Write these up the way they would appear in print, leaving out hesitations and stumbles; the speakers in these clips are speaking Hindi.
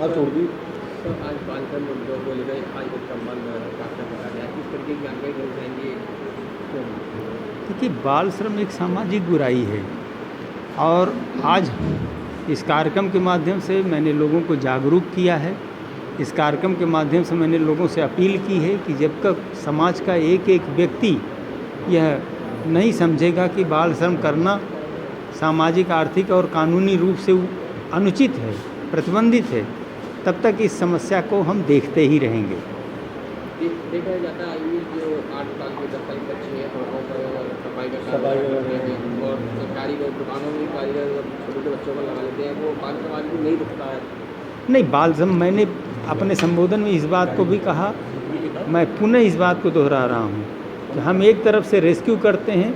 हाँ छोड़ दी। तो आज बालकर मुद्दों को लेकर आज एक संबंध प्राप्त करा गया, किस तरीके की जानकारी देना चाहेंगे? देखिए, बाल श्रम एक सामाजिक बुराई है और आज इस कार्यक्रम के माध्यम से मैंने लोगों को जागरूक किया है। इस कार्यक्रम के माध्यम से मैंने लोगों से अपील की है कि जब तक समाज का एक एक व्यक्ति यह नहीं समझेगा कि बाल श्रम करना सामाजिक, आर्थिक और कानूनी रूप से अनुचित है, प्रतिबंधित है, तब तक इस समस्या को हम देखते ही रहेंगे। देखा जाता है ये जो 8 साल के 10 साल के बच्चे हैं सड़कों पर सफाई का काम करते हैं और सरकारी दुकानों में कारीगर छोटे बच्चों को लगा लेते हैं, वो बाल समाज को नहीं दिखता है। नहीं, बाल श्रम मैंने अपने संबोधन में इस बात को भी कहा, मैं पुनः इस बात को दोहरा रहा हूँ कि हम एक तरफ से रेस्क्यू करते हैं,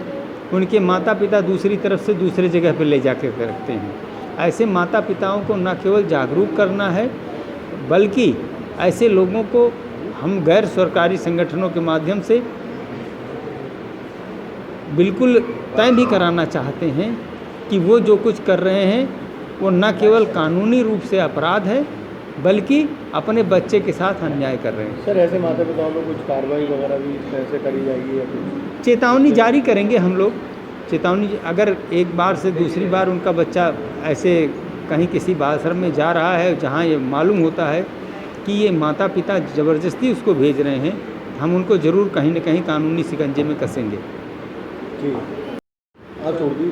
उनके माता पिता दूसरी तरफ से दूसरे जगह पर ले जाकर रखते हैं। ऐसे माता पिताओं को न केवल जागरूक करना है, बल्कि ऐसे लोगों को हम गैर सरकारी संगठनों के माध्यम से बिल्कुल तय भी कराना चाहते हैं कि वो जो कुछ कर रहे हैं वो न केवल कानूनी रूप से अपराध है, बल्कि अपने बच्चे के साथ अन्याय कर रहे हैं। सर, ऐसे माता पिताओं पर कुछ कार्रवाई वगैरह भी कैसे करी जाएगी या कुछ? चेतावनी जारी करेंगे हम लोग। चेतावनी, अगर एक बार से दूसरी बार उनका बच्चा ऐसे कहीं किसी बाल श्रम में जा रहा है जहां ये मालूम होता है कि ये माता पिता ज़बरदस्ती उसको भेज रहे हैं, हम उनको ज़रूर कहीं न कहीं कानूनी शिकंजे में कसेंगे। जी, हाँ छोड़ दी।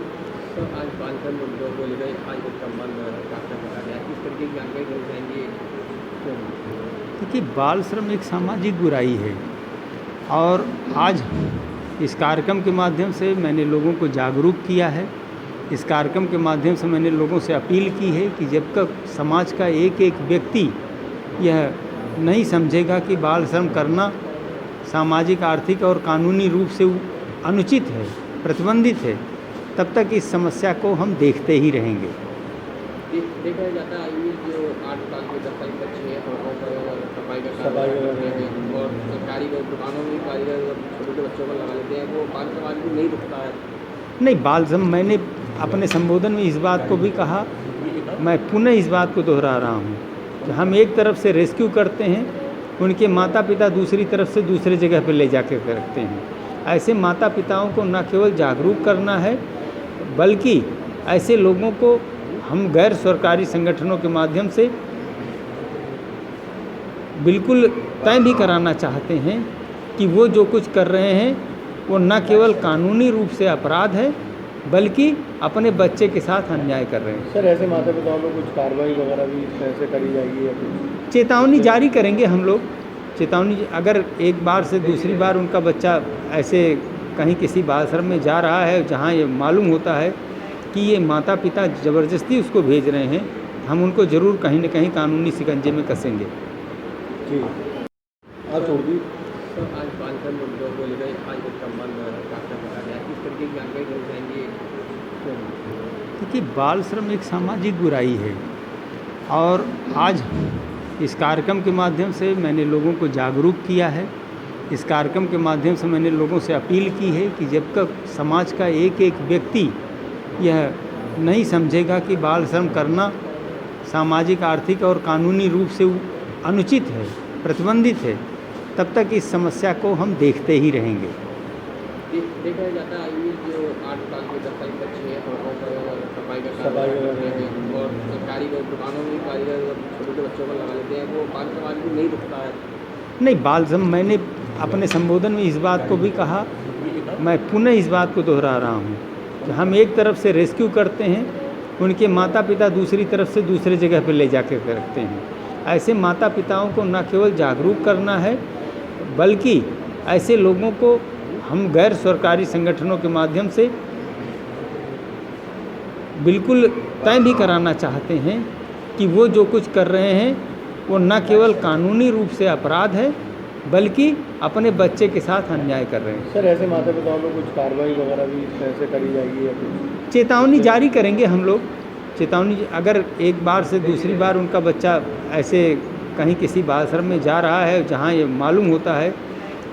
तो आज बालकर मुद्दों को लेकर आज एक संबंध प्राप्त करा गया, किस तरीके की जानकारी देना चाहेंगे? देखिए, बाल श्रम एक सामाजिक बुराई है और आज इस कार्यक्रम के माध्यम से मैंने लोगों को जागरूक किया है। इस कार्यक्रम के माध्यम से मैंने लोगों से अपील की है कि जब तक समाज का एक एक व्यक्ति यह नहीं समझेगा कि बाल श्रम करना सामाजिक, आर्थिक और कानूनी रूप से अनुचित है, प्रतिबंधित है, तब तक इस समस्या को हम देखते ही रहेंगे। देखा जाता है ये जो 8 साल के 10 साल के बच्चे हैं सड़कों पर सफाई का काम करते हैं और सरकारी दुकानों में कारीगर छोटे बच्चों को लगा लेते हैं, वो बाल समाज को नहीं दिखता है। नहीं, बाल श्रम मैंने अपने संबोधन में इस बात को भी कहा, मैं पुनः इस बात को दोहरा रहा हूँ कि हम एक तरफ से रेस्क्यू करते हैं, उनके माता पिता दूसरी तरफ से दूसरे जगह पर ले जाकर रखते हैं। ऐसे माता पिताओं को न केवल जागरूक करना है, बल्कि ऐसे लोगों को हम गैर सरकारी संगठनों के माध्यम से बिल्कुल तय भी कराना चाहते हैं कि वो जो कुछ कर रहे हैं वो न केवल कानूनी रूप से अपराध है, बल्कि अपने बच्चे के साथ अन्याय कर रहे हैं। सर, ऐसे माता पिताओं पर कुछ कार्रवाई वगैरह भी कैसे करी जाएगी या कुछ? चेतावनी जारी करेंगे हम लोग। चेतावनी, अगर एक बार से दूसरी बार उनका बच्चा ऐसे कहीं किसी बाल श्रम में जा रहा है जहां ये मालूम होता है कि ये माता पिता ज़बरदस्ती उसको भेज रहे हैं, हम उनको ज़रूर कहीं न कहीं कानूनी शिकंजे में कसेंगे। जी, हाँ छोड़ दी। तो आज बालकर मुद्दों को लेकर आज एक संबंध प्राप्त करा गया, किस तरीके की जानकारी देना चाहेंगे? देखिए, बाल श्रम एक सामाजिक बुराई है और आज इस कार्यक्रम के माध्यम से मैंने लोगों को जागरूक किया है। इस कार्यक्रम के माध्यम से मैंने लोगों से अपील की है कि जब तक समाज का एक एक व्यक्ति यह नहीं समझेगा कि बाल श्रम करना सामाजिक, आर्थिक और कानूनी रूप से अनुचित है, प्रतिबंधित है, तब तक इस समस्या को हम देखते ही रहेंगे। देखा जाता है ये जो 8 साल के 10 साल के बच्चे हैं सड़कों पर सफाई का काम करते हैं और सरकारी दुकानों में कारीगर छोटे बच्चों को लगा लेते हैं, वो बाल समाज को नहीं दिखता है। नहीं, बाल श्रम मैंने अपने संबोधन में इस बात को भी कहा, मैं पुनः इस बात को दोहरा रहा हूँ कि हम एक तरफ से रेस्क्यू करते हैं, उनके माता पिता दूसरी तरफ से दूसरे जगह पर ले जाकर रखते हैं। ऐसे माता पिताओं को न केवल जागरूक करना है, बल्कि ऐसे लोगों को हम गैर सरकारी संगठनों के माध्यम से बिल्कुल तय भी कराना चाहते हैं कि वो जो कुछ कर रहे हैं वो न केवल कानूनी रूप से अपराध है, बल्कि अपने बच्चे के साथ अन्याय कर रहे हैं। सर, ऐसे माता पिताओं पर कुछ कार्रवाई वगैरह भी कैसे करी जाएगी या कुछ? चेतावनी जारी करेंगे हम लोग। चेतावनी, अगर एक बार से दूसरी बार उनका बच्चा ऐसे कहीं किसी बाल श्रम में जा रहा है जहां ये मालूम होता है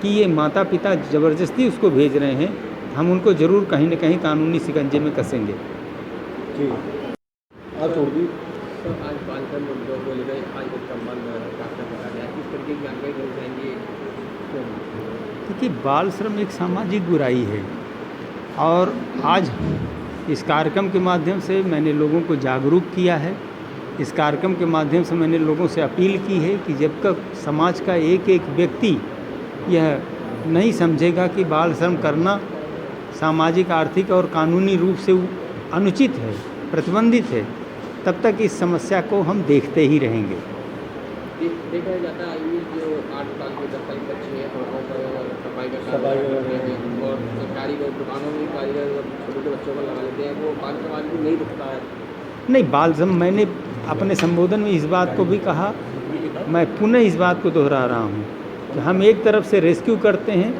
कि ये माता पिता ज़बरदस्ती उसको भेज रहे हैं, हम उनको ज़रूर कहीं न कहीं कानूनी शिकंजे में कसेंगे। जी, हाँ छोड़ दी। तो आज बालकर मुद्दों को लेकर आज की जानकारी देना चाहेंगे? देखिए, बाल श्रम एक सामाजिक बुराई है और आज इस कार्यक्रम के माध्यम से मैंने लोगों को जागरूक किया है। इस कार्यक्रम के माध्यम से मैंने लोगों से अपील की है कि जब तक समाज का एक एक व्यक्ति यह नहीं समझेगा कि बाल श्रम करना सामाजिक, आर्थिक और कानूनी रूप से अनुचित है, प्रतिबंधित है, तब तक इस समस्या को हम देखते ही रहेंगे। देखा जाता है ये जो 8 साल के 10 साल के बच्चे हैं सड़कों पर सफाई का काम सफाई करते हैं और कारीगर दुकानों में कारीगर छोटे बच्चों को लगा लेते हैं, वो बाल समाज को नहीं दिखता है। नहीं, बाल श्रम मैंने अपने संबोधन में इस बात को भी कहा, मैं पुनः इस बात को दोहरा रहा हूँ कि हम एक तरफ से रेस्क्यू करते हैं,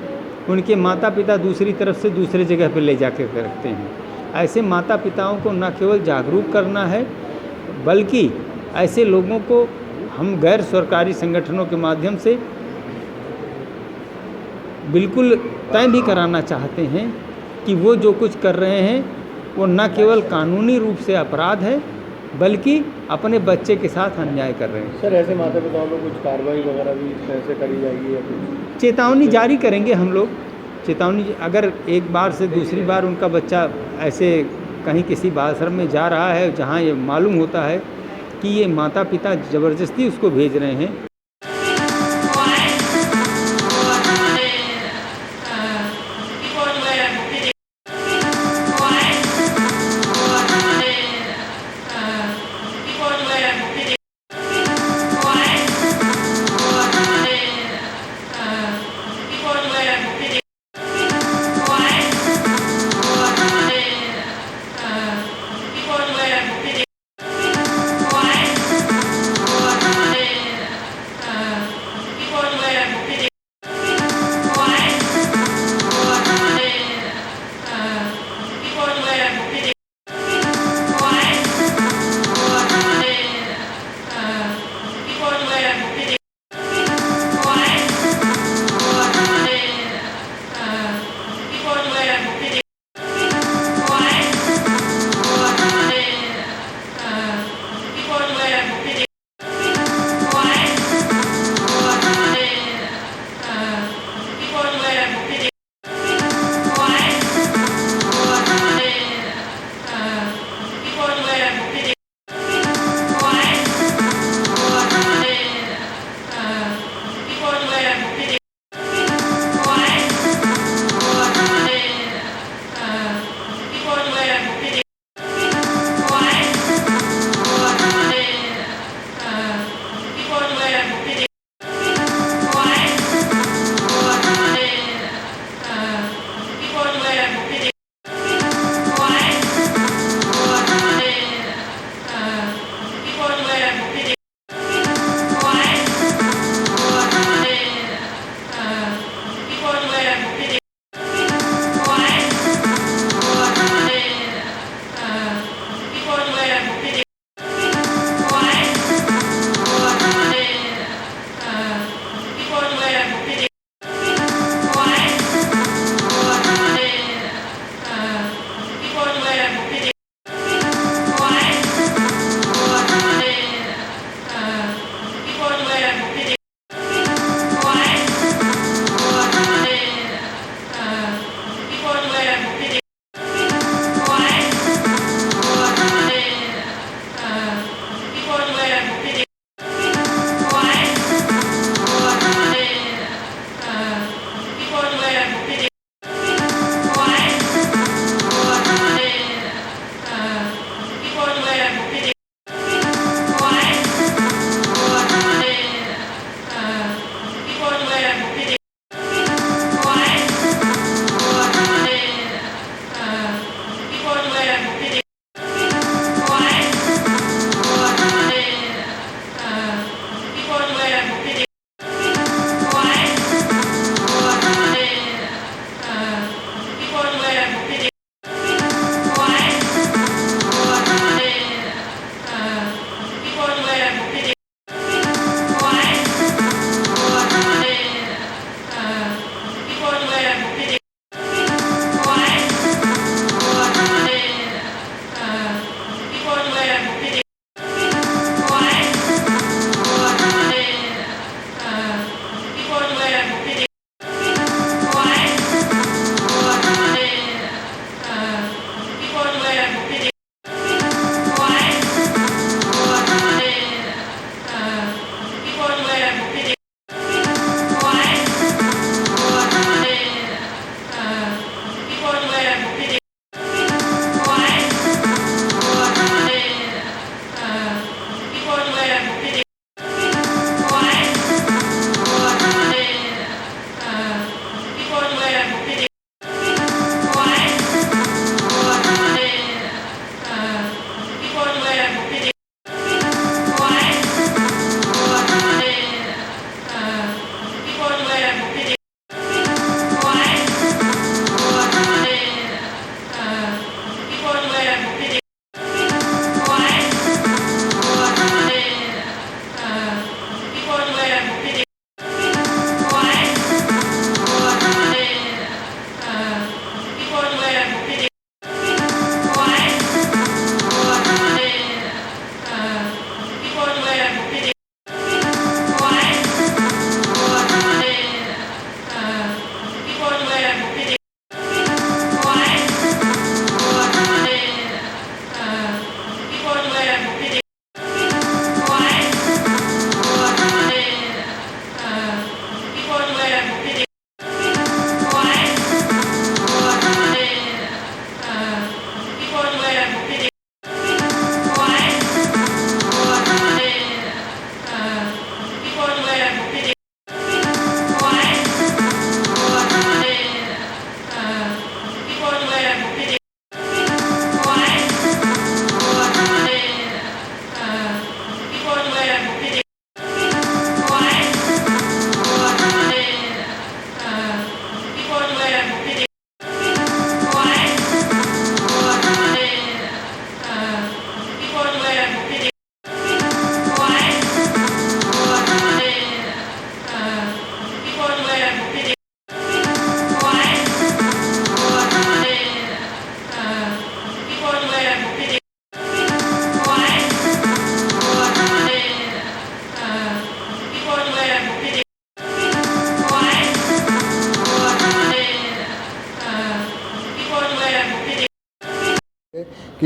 उनके माता पिता दूसरी तरफ से दूसरे जगह पर ले जाकर रखते हैं। ऐसे माता पिताओं को न केवल जागरूक करना है, बल्कि ऐसे लोगों को हम गैर सरकारी संगठनों के माध्यम से बिल्कुल तय भी कराना चाहते हैं कि वो जो कुछ कर रहे हैं वो न केवल कानूनी रूप से अपराध है, बल्कि अपने बच्चे के साथ अन्याय कर रहे हैं। सर, ऐसे माता पिताओं पर कुछ कार्रवाई वगैरह भी कैसे करी जाएगी या कुछ? चेतावनी जारी करेंगे हम लोग। चेतावनी, अगर एक बार से दूसरी बार उनका बच्चा ऐसे कहीं किसी बाल श्रम में जा रहा है जहाँ ये मालूम होता है कि ये माता पिता ज़बरदस्ती उसको भेज रहे हैं,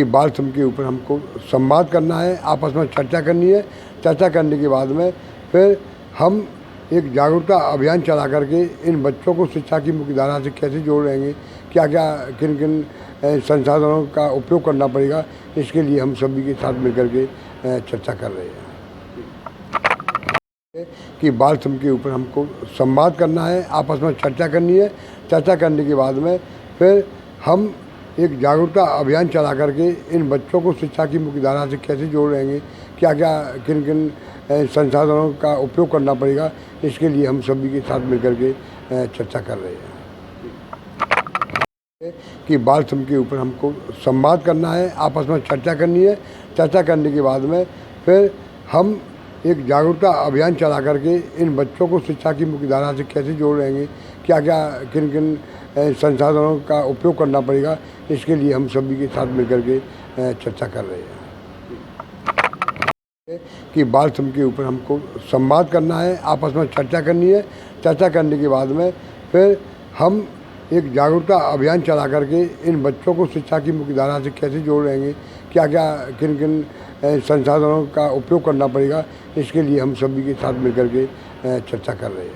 कि बाल श्रम के ऊपर हमको संवाद करना है, आपस में चर्चा करनी है। चर्चा करने के बाद में फिर हम एक जागरूकता अभियान चला करके इन बच्चों को शिक्षा की मुख्य धारा से कैसे जोड़ रहेंगे, क्या क्या किन किन संसाधनों का उपयोग करना पड़ेगा, इसके लिए हम सभी के साथ मिलकर के चर्चा कर रहे हैं कि बाल श्रम के ऊपर हमको संवाद करना है, आपस में चर्चा करनी है। चर्चा करने के बाद में फिर हम एक जागरूकता अभियान चला करके इन बच्चों को शिक्षा की मुख्य धारा से कैसे जोड़ रहेंगे, क्या क्या किन किन संसाधनों का उपयोग करना पड़ेगा, इसके लिए हम सभी के साथ मिलकर के चर्चा कर रहे हैं कि बाल श्रम के ऊपर हमको संवाद करना है, आपस में चर्चा करनी है। चर्चा करने के बाद में फिर हम एक जागरूकता अभियान चला करके इन बच्चों को शिक्षा की मुख्य धारा से कैसे जोड़ रहेंगे, क्या क्या किन किन संसाधनों का उपयोग करना पड़ेगा, इसके लिए हम सभी के साथ मिलकर के चर्चा कर रहे हैं कि बाल श्रम के ऊपर हमको संवाद करना है, आपस में चर्चा करनी है। चर्चा करने के बाद में फिर हम एक जागरूकता अभियान चला करके इन बच्चों को शिक्षा की मुख्य धारा से कैसे जोड़ रहेंगे, क्या क्या किन किन संसाधनों का उपयोग करना पड़ेगा, इसके लिए हम सभी के साथ मिलकर के चर्चा कर रहे हैं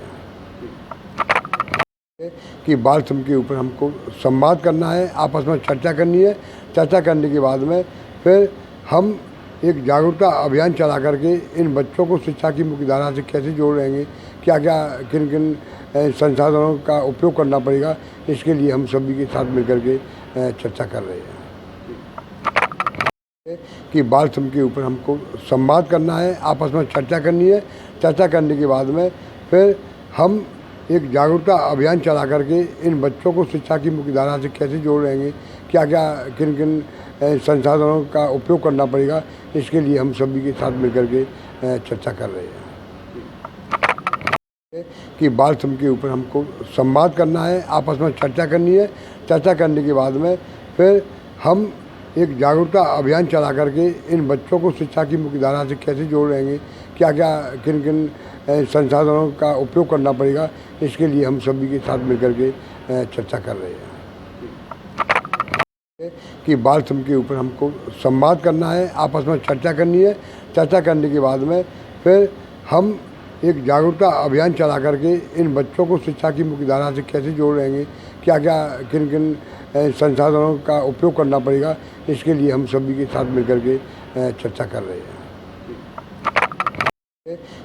कि बाल श्रम के ऊपर हमको संवाद करना है, आपस में चर्चा करनी है। चर्चा करने के बाद में फिर हम एक जागरूकता अभियान चला करके इन बच्चों को शिक्षा की मुख्य धारा से कैसे जोड़ रहेंगे, क्या क्या किन किन संसाधनों का उपयोग करना पड़ेगा, इसके लिए हम सभी के साथ मिलकर के चर्चा कर रहे हैं कि बाल श्रम के ऊपर हमको संवाद करना है, आपस में चर्चा करनी है। चर्चा करने के बाद में फिर हम एक जागरूकता अभियान चला करके इन बच्चों को शिक्षा की मुख्य धारा से कैसे जोड़ रहेंगे, क्या क्या किन किन संसाधनों का उपयोग करना पड़ेगा, इसके लिए हम सभी के साथ मिलकर के चर्चा कर रहे हैं कि बाल श्रम के ऊपर हमको संवाद करना है, आपस में चर्चा करनी है। चर्चा करने के बाद में फिर हम एक जागरूकता अभियान चला करके इन बच्चों को शिक्षा की मुख्य धारा से कैसे जोड़ रहेंगे, क्या क्या किन किन संसाधनों का उपयोग करना पड़ेगा, इसके लिए हम सभी के साथ मिलकर के चर्चा कर रहे हैं कि बाल श्रम के ऊपर हमको संवाद करना है, आपस में चर्चा करनी है। चर्चा करने के बाद में फिर हम एक जागरूकता अभियान चला करके इन बच्चों को शिक्षा की मुख्य धारा से कैसे जोड़ रहेंगे, क्या क्या किन किन संसाधनों का उपयोग करना पड़ेगा, इसके लिए हम सभी के साथ मिलकर के चर्चा कर रहे हैं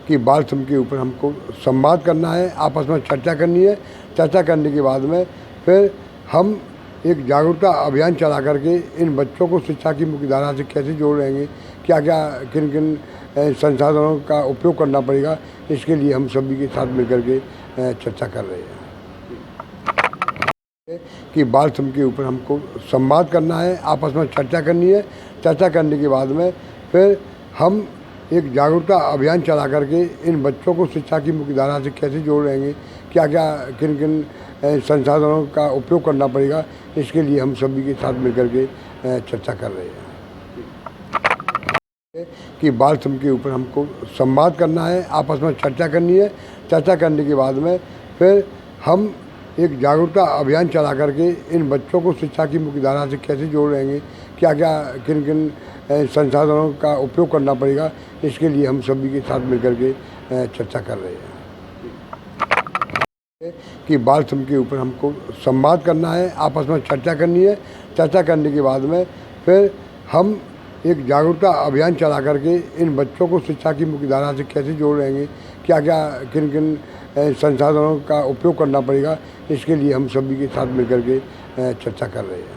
कि बाल श्रम के ऊपर हमको संवाद करना है, आपस में चर्चा करनी है। चर्चा करने के बाद में फिर हम एक जागरूकता अभियान चला करके इन बच्चों को शिक्षा की मुख्य धारा से कैसे जोड़ रहेंगे, क्या क्या किन किन संसाधनों का उपयोग करना पड़ेगा, इसके लिए हम सभी के साथ मिलकर के चर्चा कर रहे हैं कि बाल श्रम के ऊपर हमको संवाद करना है, आपस में चर्चा करनी है। चर्चा करने के बाद में फिर हम एक जागरूकता अभियान चला करके इन बच्चों को शिक्षा की मुख्य धारा से कैसे जोड़ रहेंगे, क्या क्या किन किन संसाधनों का उपयोग करना पड़ेगा, इसके लिए हम सभी के साथ मिलकर के चर्चा कर रहे हैं कि बाल श्रम के ऊपर हमको संवाद करना है, आपस में चर्चा करनी है। चर्चा करने के बाद में फिर हम एक जागरूकता अभियान चला करके इन बच्चों को शिक्षा की मुख्य धारा से कैसे जोड़ रहेंगे, क्या क्या किन किन संसाधनों का उपयोग करना पड़ेगा, इसके लिए हम सभी के साथ मिलकर के चर्चा कर रहे हैं कि बाल श्रम के ऊपर हमको संवाद करना है, आपस में चर्चा करनी है। चर्चा करने के बाद में फिर हम एक जागरूकता अभियान चला करके इन बच्चों को शिक्षा की मुख्य धारा से कैसे जोड़ रहेंगे, क्या क्या किन किन संसाधनों का उपयोग करना पड़ेगा, इसके लिए हम सभी के साथ मिलकर के चर्चा कर रहे हैं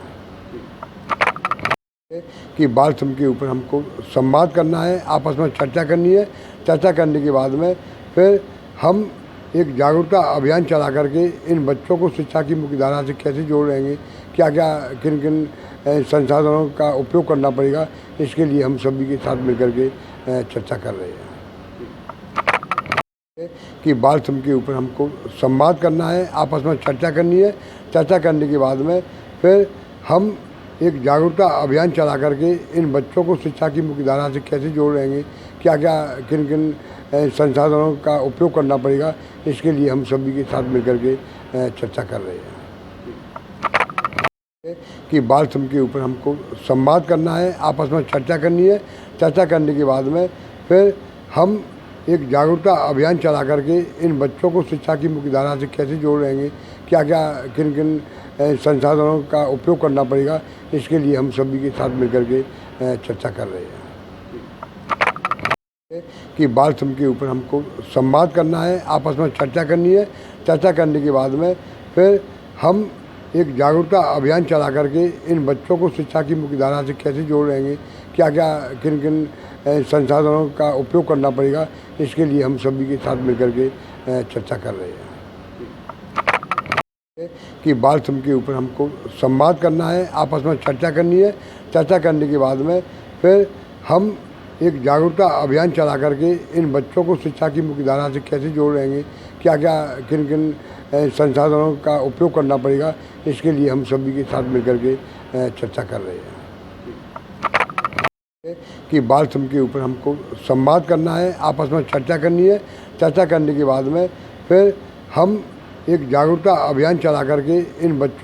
कि बाल श्रम के ऊपर हमको संवाद करना है, आपस में चर्चा करनी है। चर्चा करने के बाद में फिर हम एक जागरूकता अभियान चला करके इन बच्चों को शिक्षा की मुख्य धारा से कैसे जोड़ रहेंगे, क्या क्या किन किन संसाधनों का उपयोग करना पड़ेगा, इसके लिए हम सभी के साथ मिलकर के चर्चा कर रहे हैं कि बाल श्रम के ऊपर हमको संवाद करना है, आपस में चर्चा करनी है। चर्चा करने के बाद में फिर हम एक जागरूकता अभियान चला करके इन बच्चों को शिक्षा की मुख्य धारा से कैसे जोड़ रहेंगे, क्या क्या किन किन संसाधनों का उपयोग करना पड़ेगा, इसके लिए हम सभी के साथ मिलकर के चर्चा कर रहे हैं कि बाल श्रम के ऊपर हमको संवाद करना है, आपस में चर्चा करनी है। चर्चा करने के बाद में फिर हम एक जागरूकता अभियान चला करके इन बच्चों को शिक्षा की मुख्यधारा से कैसे जोड़ेंगे, क्या क्या किन किन संसाधनों का उपयोग करना पड़ेगा, इसके लिए हम सभी के साथ मिलकर के चर्चा कर रहे हैं कि बाल श्रम के ऊपर हमको संवाद करना है, आपस में चर्चा करनी है। चर्चा करने के बाद में फिर हम एक जागरूकता अभियान चला करके इन बच्चों को शिक्षा की मुख्यधारा से कैसे जोड़ेंगे, क्या क्या किन किन संसाधनों का उपयोग करना पड़ेगा, इसके लिए हम सभी के साथ मिलकर के चर्चा कर रहे हैं कि बाल श्रम के ऊपर हमको संवाद करना है, आपस में चर्चा करनी है। चर्चा करने के बाद में फिर हम एक जागरूकता अभियान चला करके इन बच्चों को शिक्षा की मुख्यधारा से कैसे जोड़ेंगे, क्या क्या किन किन संसाधनों का उपयोग करना पड़ेगा, इसके लिए हम सभी के साथ मिलकर के चर्चा कर रहे हैं कि बाल श्रम के ऊपर हमको संवाद करना है, आपस में चर्चा करनी है। चर्चा करने के बाद में फिर हम एक जागरूकता अभियान चला करके इन बच्चों